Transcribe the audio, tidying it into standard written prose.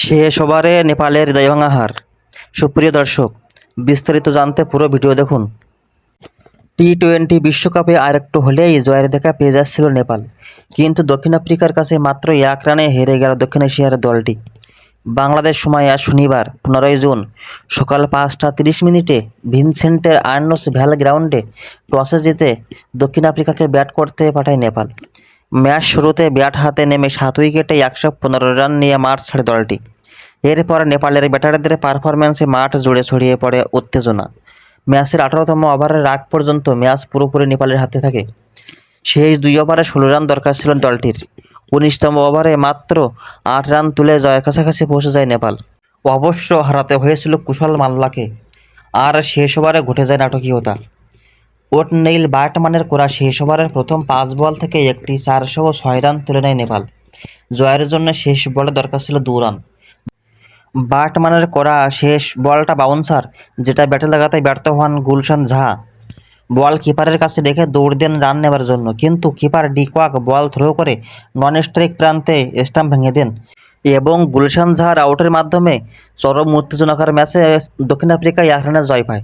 শেষ ওভারে নেপালের হৃদয়ভাঙা হার। সুপ্রিয় দর্শক, বিস্তারিত জানতে পুরো ভিডিও দেখুন। টি-20 বিশ্বকাপে আরেকটু হলেই জয়ের দেখা পেয়ে যাচ্ছিল নেপাল, কিন্তু দক্ষিণ আফ্রিকার কাছে মাত্র 1 রানে হেরে গেল দক্ষিণ এশিয়ার দলটি। বাংলাদেশ সময় আজ শনিবার 15 জুন সকাল 5টা 30 মিনিটে ভিনসেন্টের আর্নস ভ্যাল গ্রাউন্ডে টসে জিতে দক্ষিণ আফ্রিকাকে ব্যাট করতে পাঠায় নেপাল। ম্যাচ শুরুতে ব্যাট হাতে নেমে 7 উইকেটে 115 রান নিয়ে মাঠ ছাড়ে দলটি। এরপর নেপালের ব্যাটারদের পারফরম্যান্সে মাঠ জুড়ে ছড়িয়ে পড়ে উত্তেজনা। ম্যাচের 18তম ওভারের আগ পর্যন্ত ম্যাচ পুরোপুরি নেপালের হাতে থাকে। শেষ 2 ওভারে 16 রান দরকার ছিল দলটির। 19তম ওভারে মাত্র 8 রান তুলে জয়ের কাছাকাছি পৌঁছে যায় নেপাল। অবশ্য হারাতে হয়েছিল কুশল মাল্লাকে। আর শেষ ওভারে ঘটে যায় নাটকীয়তা। ওটনেইল বার্টমানের করা শেষ ওভারের প্রথম 5 বল থেকে একটি 406 রান তুলে নেয় নেপাল। জয়ের জন্য শেষ বলে দরকার ছিল 2 রান। বার্টমানের করা শেষ বলটা বাউন্সার, যেটা ব্যাটে লাগাতে ব্যর্থ হন গুলশান ঝা। বল কিপারের কাছে রেখে দৌড় দেন রান নেবার জন্য, কিন্তু keeper de Kock ball throw করে নন স্ট্রাইক প্রান্তে স্টাম্প ভেঙে দেন এবং গুলশান ঝার আউটের মাধ্যমে চরম উত্তেজনাকর ম্যাচে দক্ষিণ আফ্রিকা 1 রানে জয় পায়।